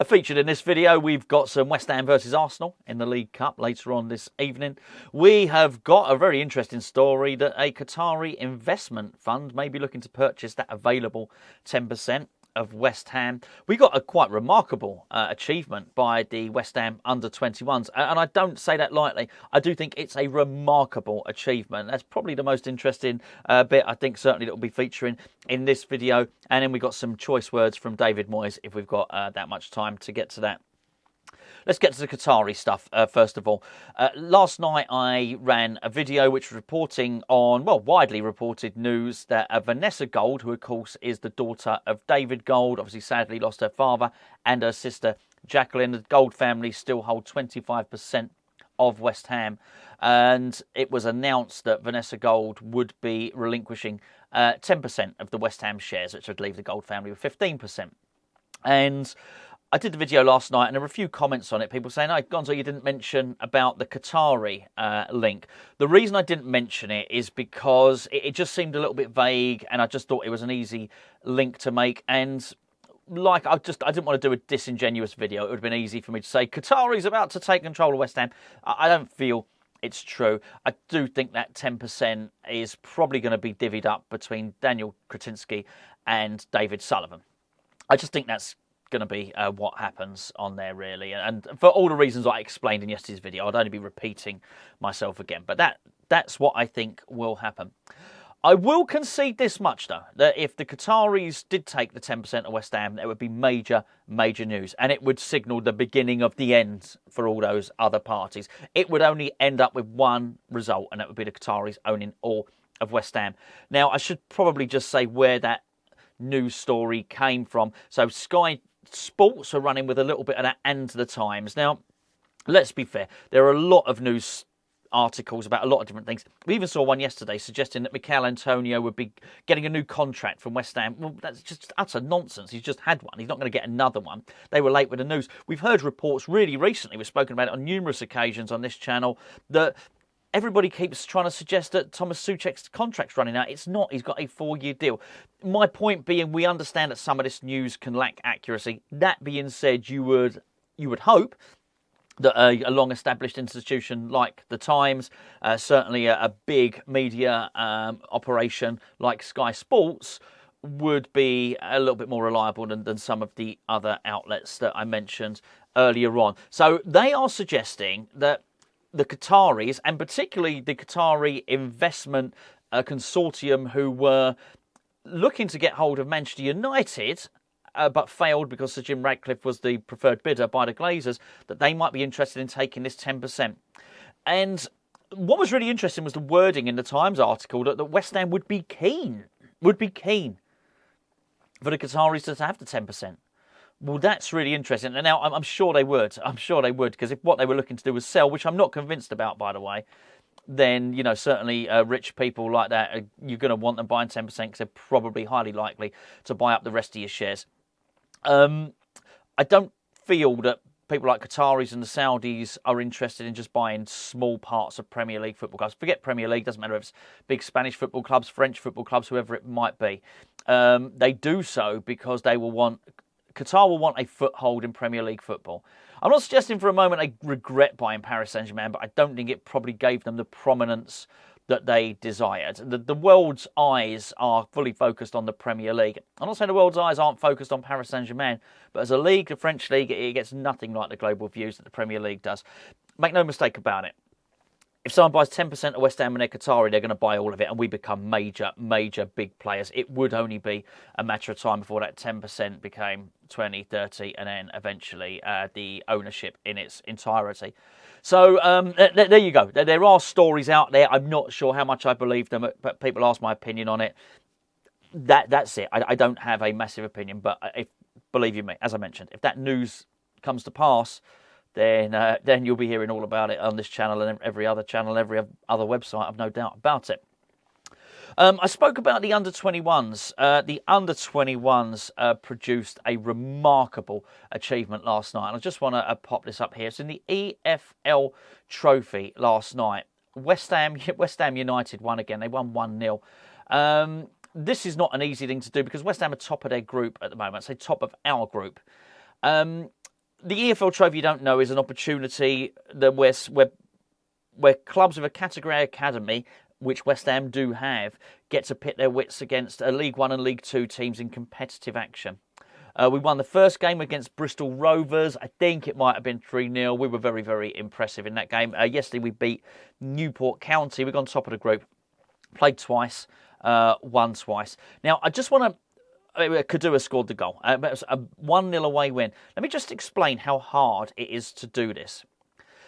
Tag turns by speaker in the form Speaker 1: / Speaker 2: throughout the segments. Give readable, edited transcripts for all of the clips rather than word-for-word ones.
Speaker 1: Featured in this video, we've got some West Ham versus Arsenal in the League Cup later on this evening. We have got a very interesting story that a Qatari investment fund may be looking to purchase that available 10% of West Ham. We got a quite remarkable achievement by the West Ham under-21s, and I don't say that lightly. I do think it's a remarkable achievement. That's probably the most interesting bit, I think, certainly that will be featuring in this video. And then we got some choice words from David Moyes if we've got that much time to get to that. Let's get to the Qatari stuff first of all. Last night I ran a video which was reporting on, well, widely reported news that Vanessa Gold, who of course is the daughter of David Gold, obviously sadly lost her father, and her sister Jacqueline. The Gold family still hold 25% of West Ham, and it was announced that Vanessa Gold would be relinquishing 10% of the West Ham shares, which would leave the Gold family with 15%. And I did the video last night and there were a few comments on it. People saying, oh, Gonzo, you didn't mention about the Qatari link. The reason I didn't mention it is because it just seemed a little bit vague, and I just thought it was an easy link to make. And like, I didn't want to do a disingenuous video. It would have been easy for me to say, Qatari's about to take control of West Ham. I don't feel it's true. I do think that 10% is probably going to be divvied up between Daniel Kretinsky and David Sullivan. I just think that's going to be what happens on there, really, and for all the reasons I explained in yesterday's video. I'd only be repeating myself again, but that's what I think will happen. I will concede this much, though, that if the Qataris did take the 10% of West Ham, there would be major news, and it would signal the beginning of the end for all those other parties. It would only end up with one result, and that would be the Qataris owning all of West Ham. Now, I should probably just say where that news story came from. So Sky Sports are running with a little bit of that and the Times. Now, let's be fair. There are a lot of news articles about a lot of different things. We even saw one yesterday suggesting that Mikel Antonio would be getting a new contract from West Ham. Well, that's just utter nonsense. He's just had one. He's not going to get another one. They were late with the news. We've heard reports really recently, we've spoken about it on numerous occasions on this channel, that everybody keeps trying to suggest that Thomas Souček's contract's running out. It's not. He's got a 4-year deal. My point being, we understand that some of this news can lack accuracy. That being said, you would hope that a long-established institution like the Times, certainly a big media operation like Sky Sports, would be a little bit more reliable than some of the other outlets that I mentioned earlier on. So they are suggesting that the Qataris, and particularly the Qatari investment consortium, who were looking to get hold of Manchester United, but failed because Sir Jim Ratcliffe was the preferred bidder by the Glazers, that they might be interested in taking this 10%. And what was really interesting was the wording in the Times article that West Ham would be keen for the Qataris to have the 10%. Well, that's really interesting. And now I'm sure they would. I'm sure they would, because if what they were looking to do was sell, which I'm not convinced about, by the way, then, you know, certainly rich people like that, you're going to want them buying 10% because they're probably highly likely to buy up the rest of your shares. I don't feel that people like Qataris and the Saudis are interested in just buying small parts of Premier League football clubs. Forget Premier League, doesn't matter if it's big Spanish football clubs, French football clubs, whoever it might be. They do so because Qatar will want a foothold in Premier League football. I'm not suggesting for a moment they regret buying Paris Saint-Germain, but I don't think it probably gave them the prominence that they desired. The world's eyes are fully focused on the Premier League. I'm not saying the world's eyes aren't focused on Paris Saint-Germain, but as a league, the French league, it gets nothing like the global views that the Premier League does. Make no mistake about it. If someone buys 10% of West Ham and they're Qatari, they're going to buy all of it, and we become major big players. It would only be a matter of time before that 10% became 20, 30, and then eventually the ownership in its entirety. So there you go. There are stories out there. I'm not sure how much I believe them, but people ask my opinion on it. That's it. I don't have a massive opinion, but believe you me, as I mentioned, if that news comes to pass, then you'll be hearing all about it on this channel and every other channel, every other website. I've no doubt about it. I spoke about the under-21s. The under-21s produced a remarkable achievement last night. And I just want to pop this up here. It's in the EFL Trophy last night. West Ham United won again. They won 1-0. This is not an easy thing to do because West Ham are top of their group at the moment. I'd say top of our group. the EFL Trophy, you don't know, is an opportunity that where clubs with a Category A academy, which West Ham do have, get to pit their wits against League One and League Two teams in competitive action. We won the first game against Bristol Rovers. I think it might have been 3-0. We were very, very impressive in that game. Yesterday we beat Newport County. We got on top of the group. Played twice, won twice. Now, I just want to... Kadua scored the goal. But it was a 1-0 away win. Let me just explain how hard it is to do this.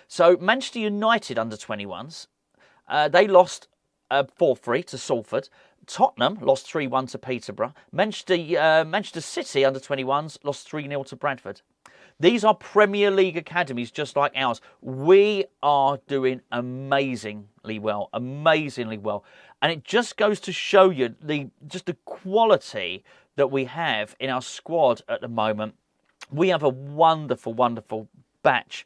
Speaker 1: So, Manchester United under-21s, they lost 4-3 to Salford. Tottenham lost 3-1 to Peterborough. Manchester City under-21s lost 3-0 to Bradford. These are Premier League academies just like ours. We are doing amazingly well. And it just goes to show you the quality that we have in our squad at the moment. We have a wonderful, wonderful batch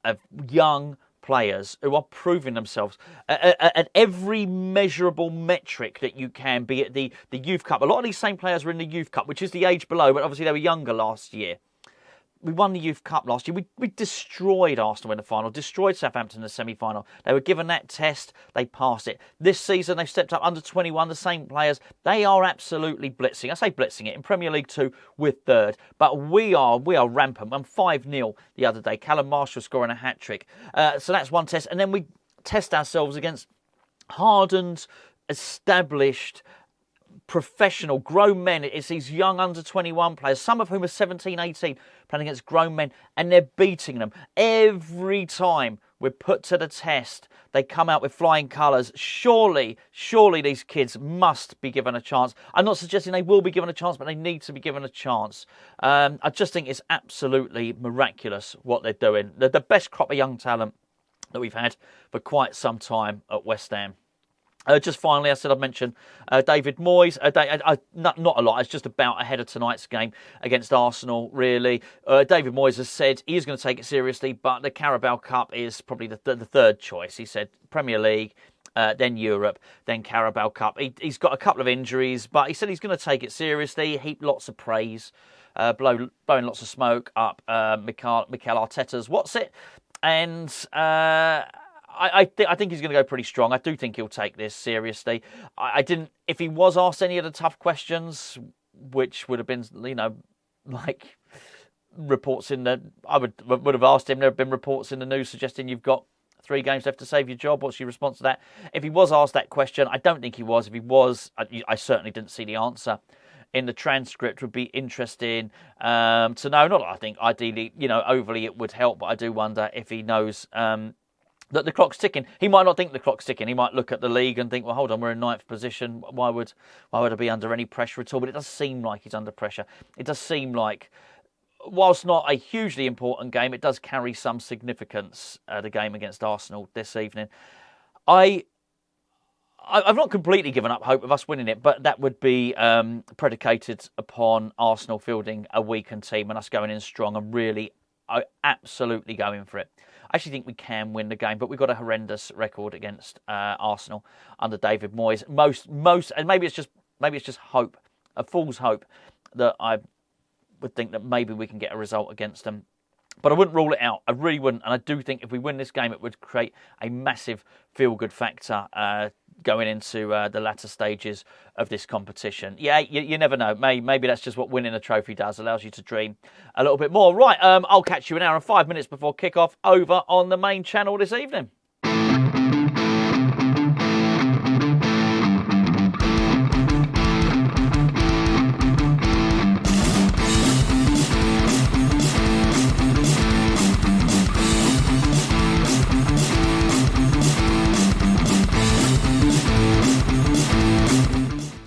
Speaker 1: of young players who are proving themselves at every measurable metric that you can, be it the Youth Cup. A lot of these same players were in the Youth Cup, which is the age below, but obviously they were younger last year. We won the Youth Cup last year. We destroyed Arsenal in the final, destroyed Southampton in the semi-final. They were given that test, they passed it. This season they've stepped up under 21, the same players. They are absolutely blitzing. I say blitzing it. In Premier League 2, we're third. But we are rampant. I'm 5-0 the other day. Callum Marshall scoring a hat-trick. So that's one test. And then we test ourselves against hardened, established, professional, grown men. It's these young under-21 players, some of whom are 17, 18, playing against grown men, and they're beating them. Every time we're put to the test, they come out with flying colours. Surely these kids must be given a chance. I'm not suggesting they will be given a chance, but they need to be given a chance. I just think it's absolutely miraculous what they're doing. They're the best crop of young talent that we've had for quite some time at West Ham. Just finally, I said I'd mention David Moyes. Not a lot. It's just about ahead of tonight's game against Arsenal, really. David Moyes has said he is going to take it seriously, but the Carabao Cup is probably the third choice. He said Premier League, then Europe, then Carabao Cup. He's got a couple of injuries, but he said he's going to take it seriously, heap lots of praise, blowing lots of smoke up Mikel Arteta's what's it? And... I think he's going to go pretty strong. I do think he'll take this seriously. If he was asked any of the tough questions, which would have been, like reports in the... I would have asked him, there have been reports in the news suggesting you've got 3 games left to save your job. What's your response to that? If he was asked that question, I don't think he was. If he was, I certainly didn't see the answer in the transcript. Would be interesting to know. Not that I think ideally, overly it would help, but I do wonder if he knows... that the clock's ticking. He might not think the clock's ticking. He might look at the league and think, well, hold on, we're in 9th position. Why would I be under any pressure at all? But it does seem like he's under pressure. It does seem like, whilst not a hugely important game, it does carry some significance, the game against Arsenal this evening. I've not completely given up hope of us winning it, but that would be predicated upon Arsenal fielding a weakened team and us going in strong and really absolutely going for it. I actually think we can win the game, but we've got a horrendous record against Arsenal under David Moyes. Most, and maybe it's just hope, a fool's hope, that I would think that maybe we can get a result against them. But I wouldn't rule it out. I really wouldn't. And I do think if we win this game, it would create a massive feel-good factor going into the latter stages of this competition. Yeah, you never know. Maybe that's just what winning a trophy does. Allows you to dream a little bit more. Right, I'll catch you an hour and 5 minutes before kick-off over on the main channel this evening.